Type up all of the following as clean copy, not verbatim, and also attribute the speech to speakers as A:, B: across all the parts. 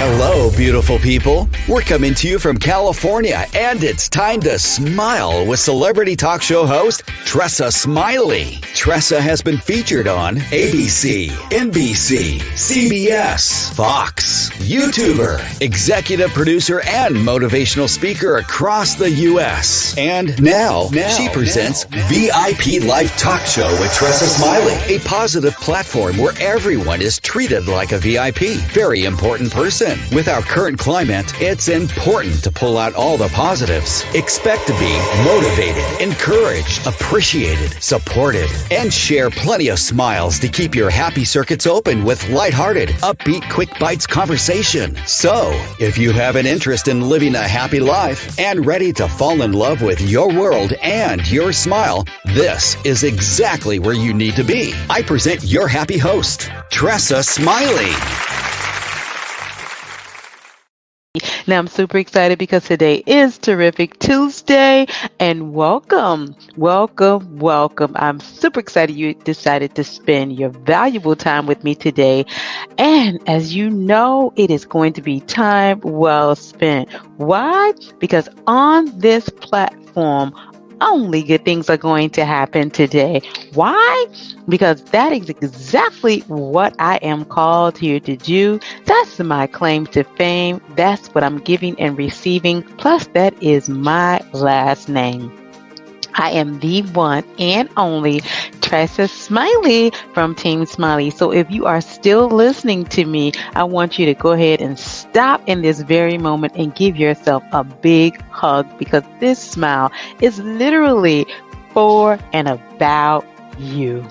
A: Hello, beautiful people. We're coming to you from California, and it's time to smile with celebrity talk show host Tressa Smiley. Tressa has been featured on ABC, NBC, CBS, Fox, YouTuber, executive producer, and motivational speaker across the U.S. And now she presents VIP Life Talk Show with Tressa Smiley, a positive platform where everyone is treated like a VIP. Very important person. With our current climate, it's important to pull out all the positives. Expect to be motivated, encouraged, appreciated, supported, and share plenty of smiles to keep your happy circuits open with lighthearted, upbeat, quick bites conversation. So, if you have an interest in living a happy life and ready to fall in love with your world and your smile, this is exactly where you need to be. I present your happy host, Tressa Smiley.
B: Now, I'm super excited because today is Terrific Tuesday, and welcome. I'm super excited you decided to spend your valuable time with me today. And as you know, it is going to be time well spent. Why? Because on this platform, only good things are going to happen today. Why? Because that is exactly what I am called here to do. That's my claim to fame. That's what I'm giving and receiving. Plus, that is my last name. I am the one and only Tressa Smiley from Team Smiley. So if you are still listening to me, I want you to go ahead and stop in this very moment and give yourself a big hug, because this smile is literally for and about you.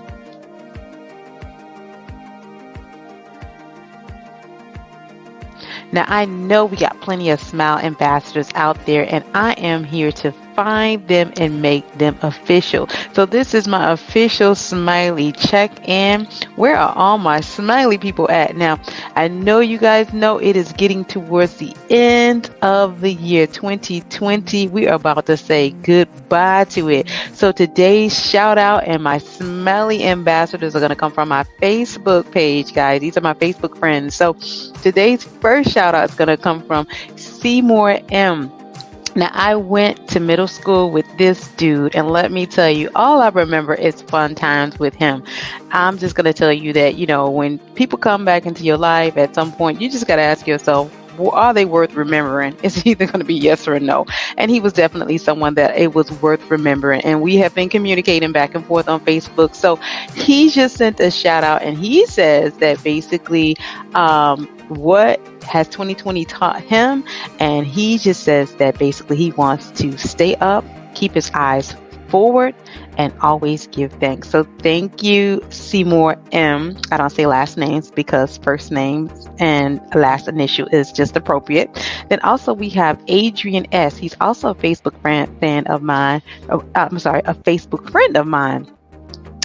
B: Now, I know we got plenty of smile ambassadors out there, and I am here to find them and make them official. So this is my official Smiley check-in. Where are all my Smiley people at? Now, I know you guys know it is getting towards the end of the year 2020. We are about to say goodbye to it. So today's shout out and my Smiley ambassadors are going to come from my Facebook page, guys. These are my Facebook friends. So today's first shout out is going to come from Seymour M. Now, I went to middle school with this dude, and let me tell you, all I remember is fun times with him. I'm just going to tell you that, when people come back into your life at some point, you just got to ask yourself, are they worth remembering? It's either going to be yes or no. And he was definitely someone that it was worth remembering. And we have been communicating back and forth on Facebook. So he just sent a shout out, and he says that basically, what has 2020 taught him? And he just says that basically he wants to stay up, keep his eyes forward, and always give thanks. So thank you, Seymour M. I don't say last names because first names and last initial is just appropriate. Then also we have Adrian S. He's also a Facebook fan of mine. A Facebook friend of mine.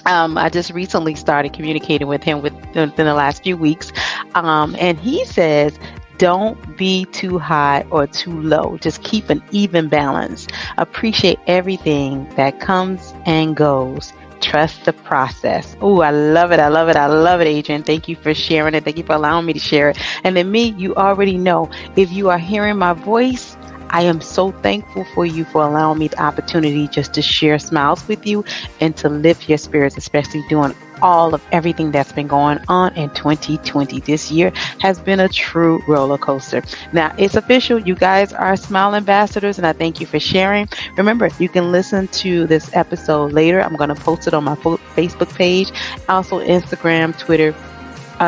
B: I just recently started communicating with him within the last few weeks. And he says, don't be too high or too low. Just keep an even balance. Appreciate everything that comes and goes. Trust the process. Oh, I love it. I love it. I love it, Adrian. Thank you for sharing it. Thank you for allowing me to share it. And then me, you already know, if you are hearing my voice, I am so thankful for you for allowing me the opportunity just to share smiles with you and to lift your spirits, especially during all of everything that's been going on in 2020. This year has been a true roller coaster. Now, it's official. You guys are Smile Ambassadors, and I thank you for sharing. Remember, you can listen to this episode later. I'm going to post it on my Facebook page, also Instagram, Twitter.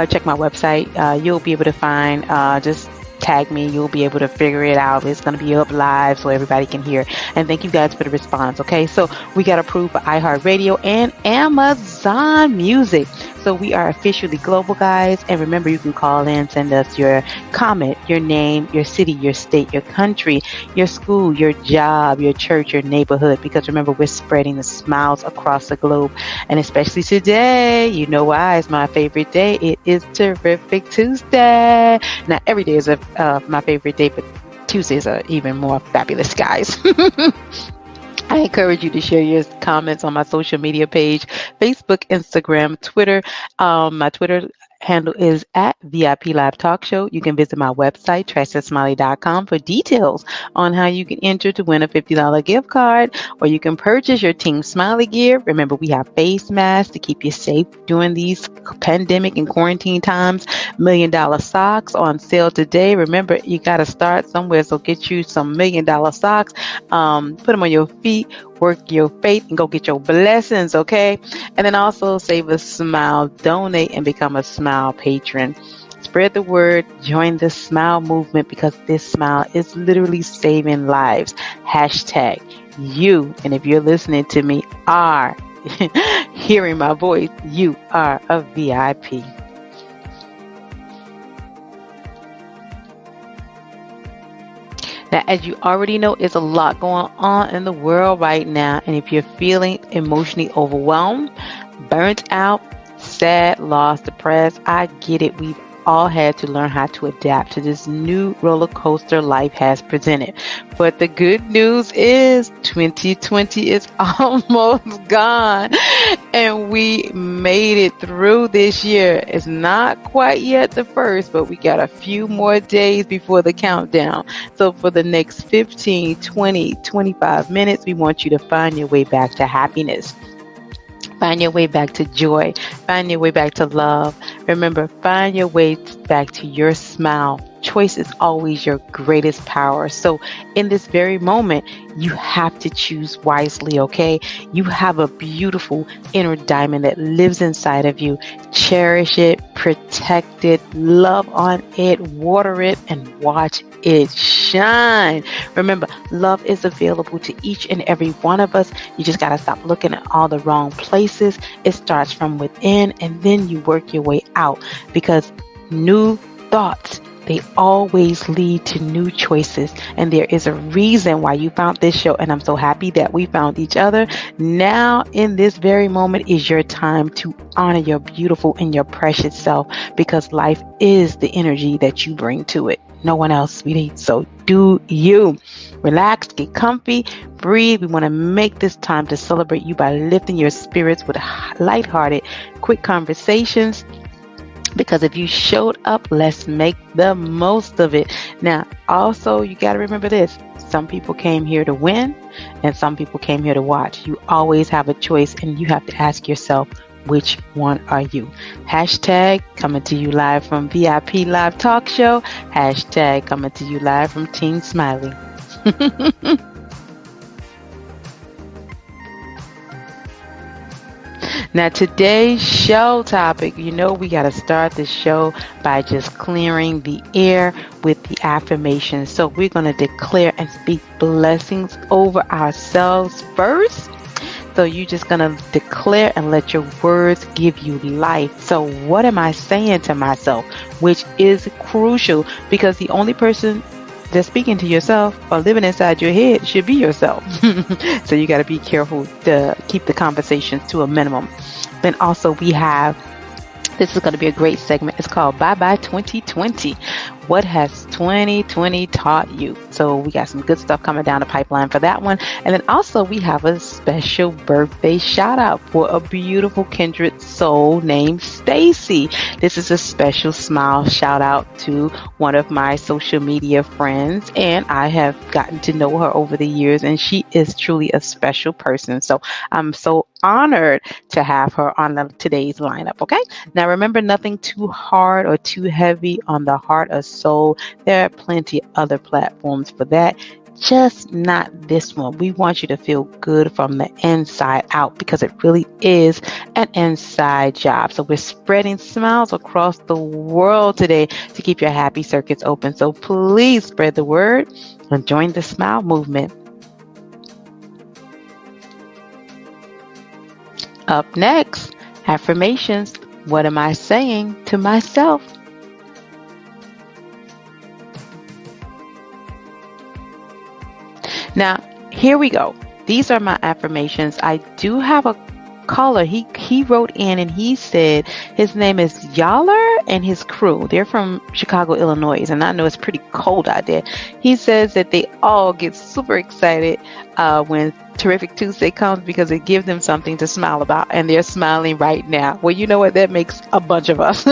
B: Check my website. You'll be able to find just tag me. You'll be able to figure it out. It's going to be up live so everybody can hear. And thank you guys for the response. Okay, so we got approved for iHeartRadio and Amazon Music. So we are officially global, guys. And remember, you can call in, send us your comment, your name, your city, your state, your country, your school, your job, your church, your neighborhood. Because remember, we're spreading the smiles across the globe. And especially today, you know why? It's my favorite day. It is Terrific Tuesday. Now, every day is my favorite day, but Tuesdays are even more fabulous, guys. I encourage you to share your comments on my social media page, Facebook, Instagram, Twitter. My Twitter handle is at VIP Live Talk Show. You can visit my website, TressaSmiley.com, for details on how you can enter to win a $50 gift card, or you can purchase your Team Smiley gear. Remember, we have face masks to keep you safe during these pandemic and quarantine times. $1 million socks on sale today. Remember, you got to start somewhere, so get you some $1 million socks. Put them on your feet, work your faith, and go get your blessings, okay? And then also save a smile, donate, and become a smile patron. Spread the word, join the smile movement, because this smile is literally saving lives. Hashtag you. And if you're listening to me, are hearing my voice, you are a VIP. Now, as you already know, there's a lot going on in the world right now. And if you're feeling emotionally overwhelmed, burnt out, sad, lost, depressed, I get it. We've all had to learn how to adapt to this new roller coaster life has presented. But the good news is 2020 is almost gone, and we made it through this year. It's not quite yet the first, but we got a few more days before the countdown. So for the next 15, 20, 25 minutes, we want you to find your way back to happiness. Find your way back to joy. Find your way back to love. Remember, find your way back to your smile. Choice is always your greatest power. So in this very moment, you have to choose wisely, okay? You have a beautiful inner diamond that lives inside of you. Cherish it, protect it, love on it, water it, and watch it shine. Remember, love is available to each and every one of us. You just got to stop looking at all the wrong places. It starts from within, and then you work your way out, because new thoughts, they always lead to new choices. And there is a reason why you found this show. And I'm so happy that we found each other. Now, in this very moment, is your time to honor your beautiful and your precious self, because life is the energy that you bring to it. No one else, sweetie. So do you. Relax, get comfy, breathe. We want to make this time to celebrate you by lifting your spirits with lighthearted, quick conversations. Because if you showed up, let's make the most of it. Now, also, you got to remember this. Some people came here to win, and some people came here to watch. You always have a choice, and you have to ask yourself, which one are you? Hashtag coming to you live from VIP Live Talk Show. Hashtag coming to you live from Team Smiley. Now, today's show topic, you know, we got to start the show by just clearing the air with the affirmations. So we're going to declare and speak blessings over ourselves first. So you're just going to declare and let your words give you life. So what am I saying to myself? Which is crucial, because the only person that's speaking to yourself or living inside your head should be yourself. So you got to be careful to keep the conversations to a minimum. Then also we have, this is going to be a great segment. It's called Bye Bye 2020. What has 2020 taught you? So we got some good stuff coming down the pipeline for that one. And then also we have a special birthday shout out for a beautiful kindred soul named Stacy. This is a special smile shout out to one of my social media friends. And I have gotten to know her over the years, and she is truly a special person. So I'm so honored to have her on today's lineup. Okay. Now remember, nothing too hard or too heavy on the heart or soul. There are plenty of other platforms for that, just not this one. We want you to feel good from the inside out, because it really is an inside job. So we're spreading smiles across the world today to keep your happy circuits open. So please spread the word and join the smile movement. Up next, affirmations. What am I saying to myself? Now, here we go. These are my affirmations. I do have a caller. He wrote in and he said his name is Yaller and his crew. They're from Chicago, Illinois, and I know it's pretty cold out there. He says that they all get super excited when Terrific Tuesday comes because it gives them something to smile about, and they're smiling right now. Well, you know what? That makes a bunch of us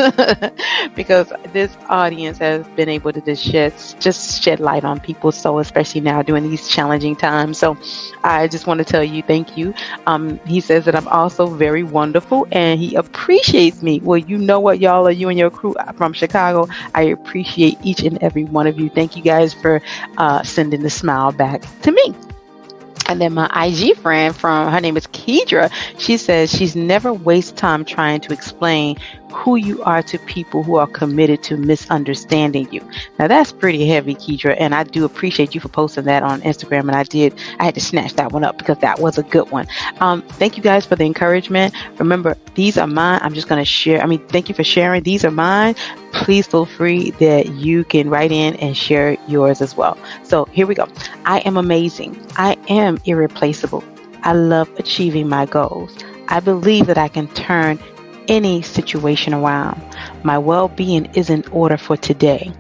B: because this audience has been able to just shed light on people's soul, especially now during these challenging times. So I just want to tell you thank you. He says that I'm also very wonderful and he appreciates me. Well, you know what, y'all, are you and your crew from Chicago. I appreciate each and every one of you. Thank you guys for sending the smile back to me. And then my IG friend her name is Kedra. She says she's never waste time trying to explain who you are to people who are committed to misunderstanding you. Now that's pretty heavy, Kedra, and I do appreciate you for posting that on Instagram. And I had to snatch that one up because that was a good one. Thank you guys for the encouragement. Remember, these are mine. I'm just going to share. Thank you for sharing. These are mine. Please feel free that you can write in and share yours as well. So here we go. I am amazing. I am irreplaceable. I love achieving my goals. I believe that I can turn any situation around. My well-being is in order for today.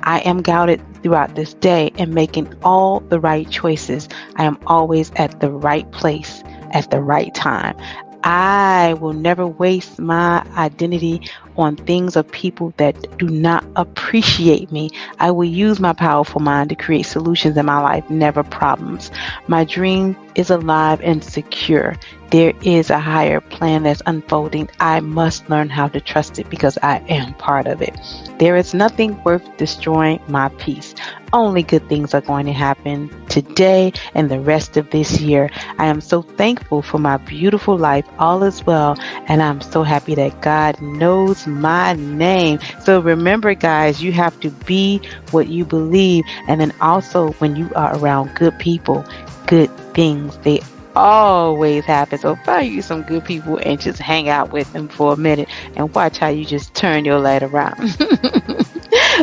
B: I am guided throughout this day and making all the right choices. I am always at the right place at the right time. I will never waste my identity on things or people that do not appreciate me. I will use my powerful mind to create solutions in my life, never problems. My dream is alive and secure. There is a higher plan that's unfolding. I must learn how to trust it because I am part of it. There is nothing worth destroying my peace. Only good things are going to happen today and the rest of this year. I am so thankful for my beautiful life. All is well, and I'm so happy that God knows my name. So remember, guys, you have to be what you believe. And then also, when you are around good people, good things, they always happen. So find you some good people and just hang out with them for a minute and watch how you just turn your light around.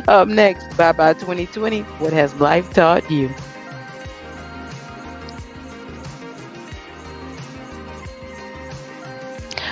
B: Up next, bye-bye 2020. What has life taught you?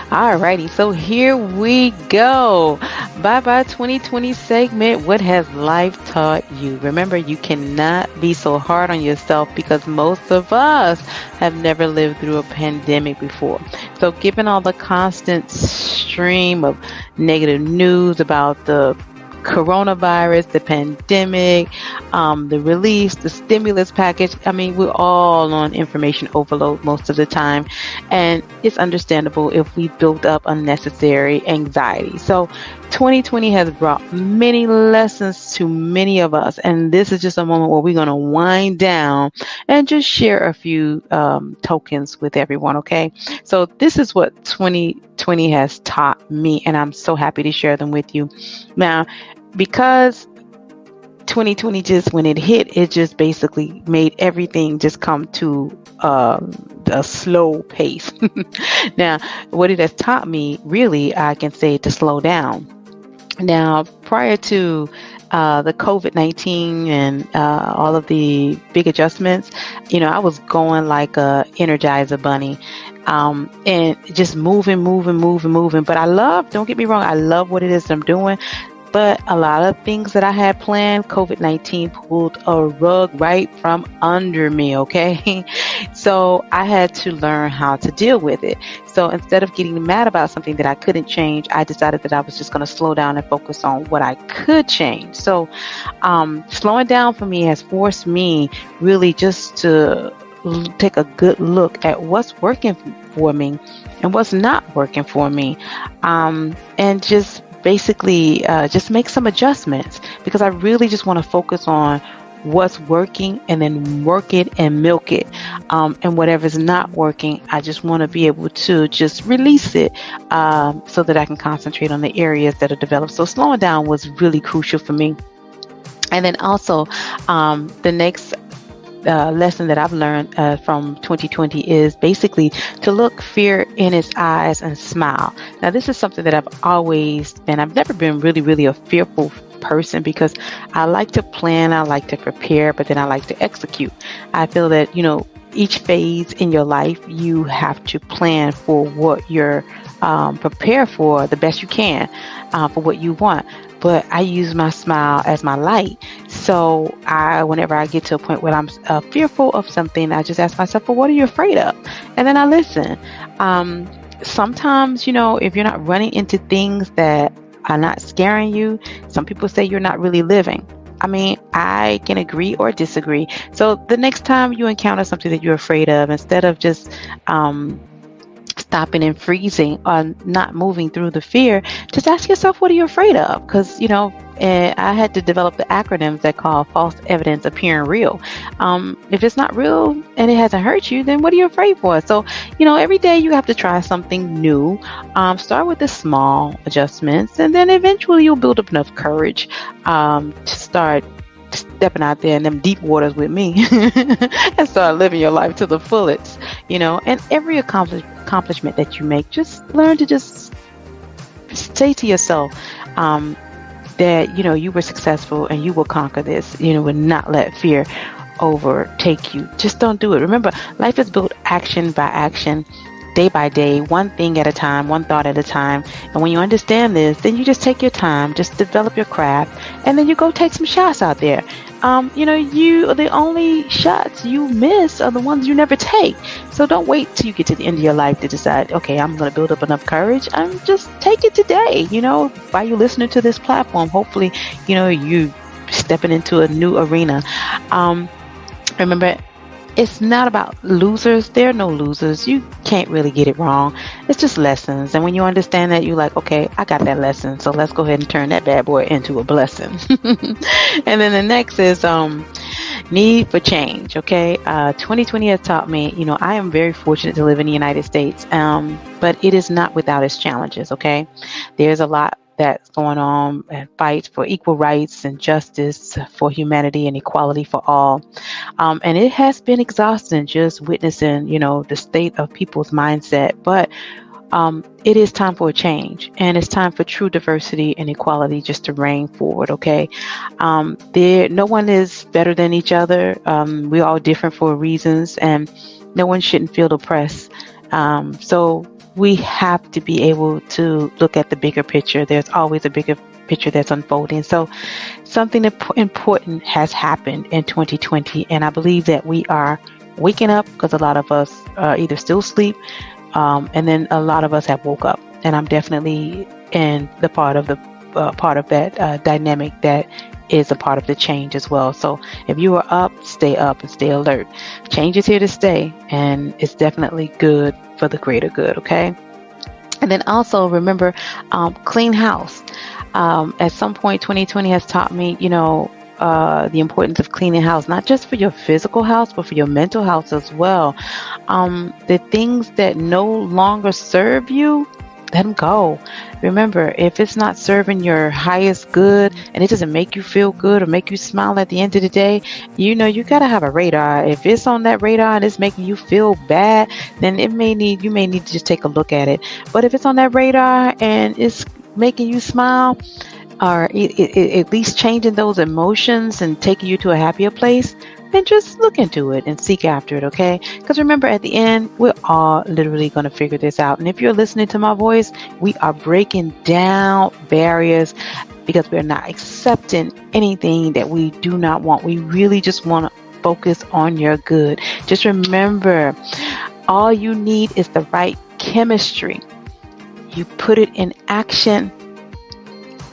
B: Alrighty, so here we go. Bye-bye 2020 segment. What has life taught you? Remember, you cannot be so hard on yourself because most of us have never lived through a pandemic before. So given all the constant stream of negative news about the coronavirus, the pandemic, the release, the stimulus package. We're all on information overload most of the time, and it's understandable if we build up unnecessary anxiety. So 2020 has brought many lessons to many of us, and this is just a moment where we're going to wind down and just share a few tokens with everyone, okay? So this is what 2020 has taught me, and I'm so happy to share them with you. Now, because 2020 just, when it hit, it just basically made everything just come to a slow pace. Now, what it has taught me, really, I can say to slow down. Now, prior to the COVID-19 and all of the big adjustments, I was going like a Energizer bunny. And just moving. But don't get me wrong, I love what it is I'm doing. But a lot of things that I had planned, COVID-19 pulled a rug right from under me, okay? So I had to learn how to deal with it. So instead of getting mad about something that I couldn't change, I decided that I was just going to slow down and focus on what I could change. So slowing down for me has forced me really just to take a good look at what's working for me and what's not working for me, and just basically just make some adjustments, because I really just want to focus on what's working and then work it and milk it, and whatever's not working, I just want to be able to just release it, so that I can concentrate on the areas that are developed. So slowing down was really crucial for me. And then also the next lesson that I've learned from 2020 is basically to look fear in its eyes and smile. Now, this is something that I've never been really a fearful person, because I like to plan, I like to prepare, but then I like to execute. I feel that, each phase in your life, you have to plan for what you're prepare for the best you can, for what you want. But I use my smile as my light. So So whenever I get to a point where I'm fearful of something, I just ask myself, well, what are you afraid of? And then I listen. Sometimes, if you're not running into things that are not scaring you, some people say you're not really living. I mean, I can agree or disagree. So the next time you encounter something that you're afraid of, instead of just stopping and freezing or not moving through the fear, just ask yourself, what are you afraid of? Because, I had to develop the acronyms that call false evidence appearing real. If it's not real and it hasn't hurt you, then what are you afraid for? So, every day you have to try something new. Start with the small adjustments, and then eventually you'll build up enough courage to start stepping out there in them deep waters with me and start living your life to the fullest, and every accomplishment that you make, just learn to just say to yourself that, you were successful and you will conquer this, and not let fear overtake you. Just don't do it. Remember, life is built action by action, day by day, one thing at a time, one thought at a time. And when you understand this, then you just take your time, just develop your craft, and then you go take some shots out there. The only shots you miss are the ones you never take. So don't wait till you get to the end of your life to decide, okay, I'm going to build up enough courage. Just take it today, by you listening to this platform. Hopefully, you stepping into a new arena. Remember, it's not about losers. There are no losers. You can't really get it wrong. It's just lessons. And when you understand that, you're like, okay, I got that lesson. So let's go ahead and turn that bad boy into a blessing. And then the next is need for change. Okay. 2020 has taught me, I am very fortunate to live in the United States. But it is not without its challenges. Okay. There's a lot that's going on and fights for equal rights and justice for humanity and equality for all. And it has been exhausting just witnessing, the state of people's mindset. But it is time for a change, and it's time for true diversity and equality just to reign forward. Okay. No one is better than each other. We're all different for reasons, and no one shouldn't feel oppressed. So we have to be able to look at the bigger picture. There's always a bigger picture that's unfolding. So something important has happened in 2020, and I believe that we are waking up, because a lot of us are either still asleep, and then a lot of us have woke up. And I'm definitely in the part of that dynamic that is a part of the change as well. So if you are up and stay alert. Change is here to stay, and it's definitely good for the greater good. Okay. And then also remember, clean house. At some point, 2020 has taught me, the importance of cleaning house, not just for your physical house, but for your mental house as well. The things that no longer serve you, let them go. Remember, if it's not serving your highest good and it doesn't make you feel good or make you smile at the end of the day, you got to have a radar. If it's on that radar and it's making you feel bad, then you may need to just take a look at it. But if it's on that radar and it's making you smile, or at least changing those emotions and taking you to a happier place, then just look into it and seek after it, okay? Because remember, at the end, we're all literally going to figure this out. And if you're listening to my voice, we are breaking down barriers, because we're not accepting anything that we do not want. We really just want to focus on your good. Just remember, all you need is the right chemistry. You put it in action.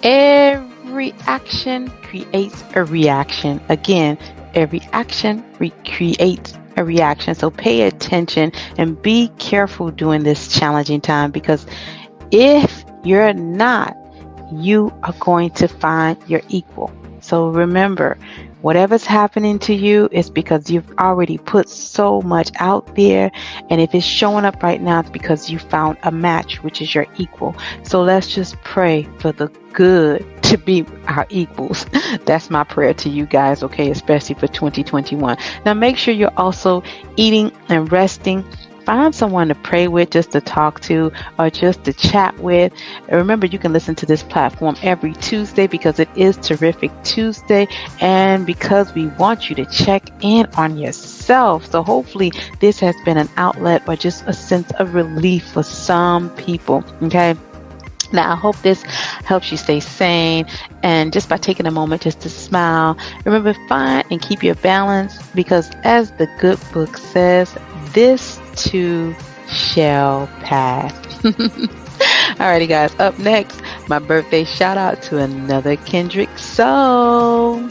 B: Every action creates a reaction. Again, every action creates a reaction. So pay attention and be careful during this challenging time, because if you're not, you are going to find your equal. So remember, whatever's happening to you is because you've already put so much out there. And if it's showing up right now, it's because you found a match, which is your equal. So let's just pray for the good to be our equals. That's my prayer to you guys, okay, especially for 2021. Now make sure you're also eating and resting. Find someone to pray with, just to talk to, or just to chat with. And remember, you can listen to this platform every Tuesday, because it is Terrific Tuesday, and because we want you to check in on yourself. So hopefully this has been an outlet or just a sense of relief for some people, okay? Now, I hope this helps you stay sane, and just by taking a moment just to smile, remember, find and keep your balance, because as the good book says, this too shall pass. Alrighty, guys, up next, my birthday shout out to another Kendrick Soul.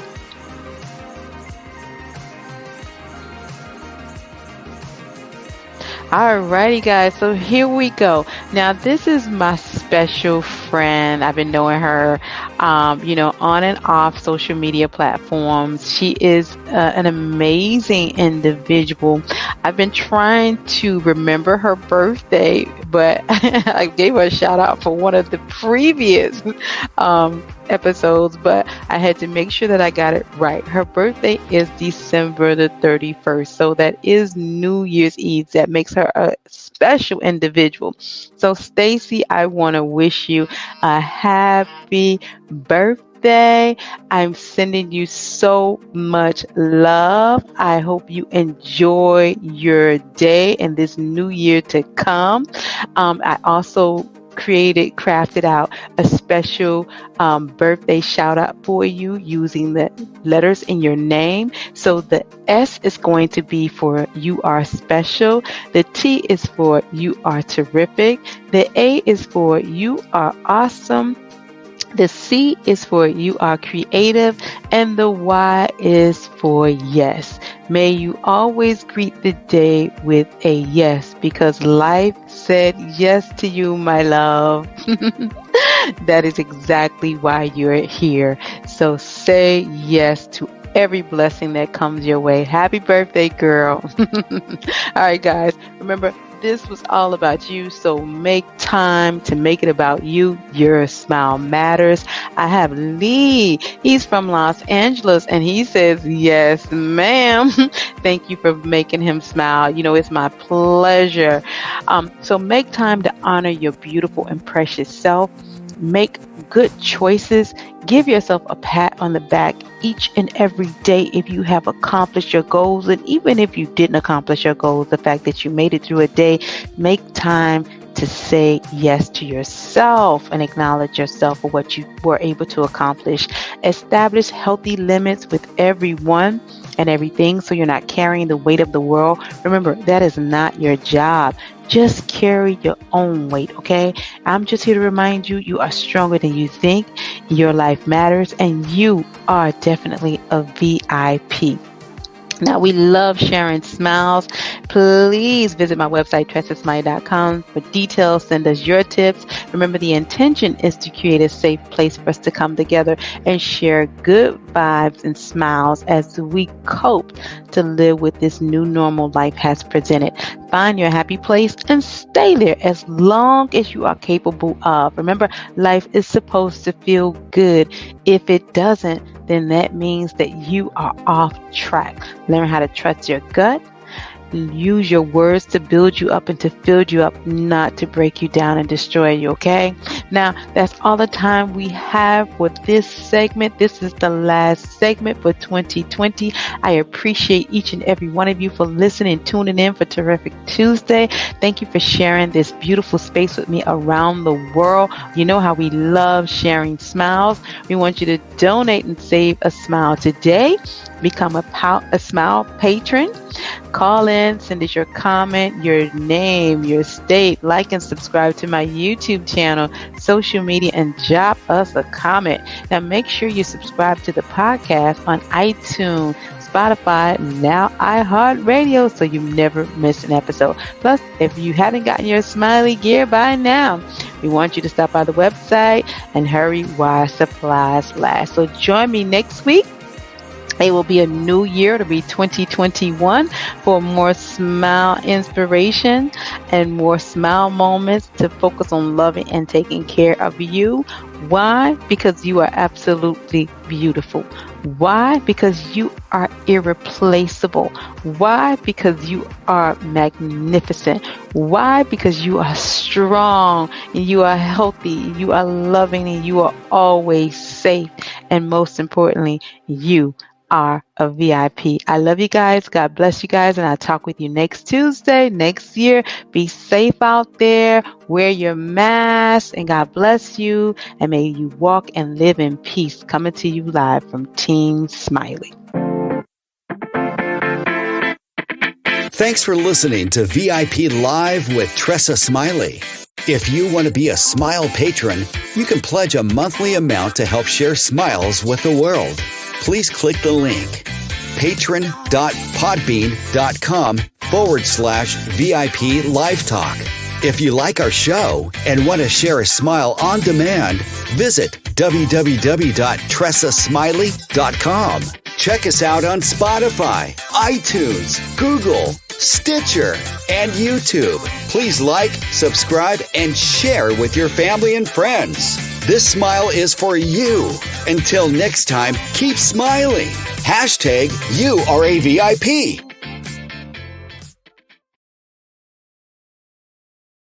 B: Alrighty, guys, so here we go. Now, this is my special friend. I've been knowing her, on and off social media platforms. She is an amazing individual. I've been trying to remember her birthday, but I gave her a shout out for one of the previous episodes, but I had to make sure that I got it right. Her birthday is December the 31st, so that is New Year's Eve. That makes her a special individual. So, Stacy, I want to wish you a happy birthday. I'm sending you so much love. I hope you enjoy your day and this new year to come. I also crafted out a special birthday shout out for you using the letters in your name. So the S is going to be for you are special. The T is for you are terrific. The A is for you are awesome. The C is for you are creative, and the Y is for yes. May you always greet the day with a yes, because life said yes to you, my love. That is exactly why you're here. So say yes to every blessing that comes your way. Happy birthday, girl. All right, guys, remember, this was all about you, so make time to make it about you. Your smile matters. I have Lee. He's from Los Angeles, and he says, yes, ma'am. Thank you for making him smile. It's my pleasure. So make time to honor your beautiful and precious self. Make good choices. Give yourself a pat on the back each and every day if you have accomplished your goals. And even if you didn't accomplish your goals, the fact that you made it through a day, make time to say yes to yourself and acknowledge yourself for what you were able to accomplish. Establish healthy limits with everyone and everything, so you're not carrying the weight of the world. Remember, that is not your job. Just carry your own weight, okay? I'm just here to remind you, you are stronger than you think. Your life matters, and you are definitely a VIP. Now, we love sharing smiles. Please visit my website, TressaSmile.com, for details. Send us your tips. Remember, the intention is to create a safe place for us to come together and share good vibes and smiles as we cope to live with this new normal life has presented. Find your happy place and stay there as long as you are capable of. Remember, life is supposed to feel good. If it doesn't, then that means that you are off track. Learn how to trust your gut. Use your words to build you up and to build you up, not to break you down and destroy you, okay? Now, that's all the time we have for this segment. This is the last segment for 2020. I appreciate each and every one of you for listening, tuning in for Terrific Tuesday. Thank you for sharing this beautiful space with me around the world. You know how we love sharing smiles. We want you to donate and save a smile today. Become a smile patron. Call in, send us your comment, your name, your state, like and subscribe to my YouTube channel, social media, and drop us a comment. Now, make sure you subscribe to the podcast on iTunes, Spotify, now iHeartRadio, so you never miss an episode. Plus, if you haven't gotten your smiley gear by now, we want you to stop by the website and hurry while supplies last. So join me next week. It will be a new year. It'll be 2021 for more smile inspiration and more smile moments to focus on loving and taking care of you. Why? Because you are absolutely beautiful. Why? Because you are irreplaceable. Why? Because you are magnificent. Why? Because you are strong and you are healthy, you are loving, and you are always safe. And most importantly, you are a VIP. I love you guys. God bless you guys. And I'll talk with you next Tuesday, next year. Be safe out there. Wear your mask. And God bless you. And may you walk and live in peace. Coming to you live from Team Smiley.
A: Thanks for listening to VIP Live with Tressa Smiley. If you want to be a Smile patron, you can pledge a monthly amount to help share smiles with the world. Please click the link patron.podbean.com/VIP Live Talk. If you like our show and want to share a smile on demand, visit www.tressasmiley.com. Check us out on Spotify, iTunes, Google, Stitcher, and YouTube. Please like, subscribe, and share with your family and friends. This smile is for you. Until next time, keep smiling. #YouAreAVIP.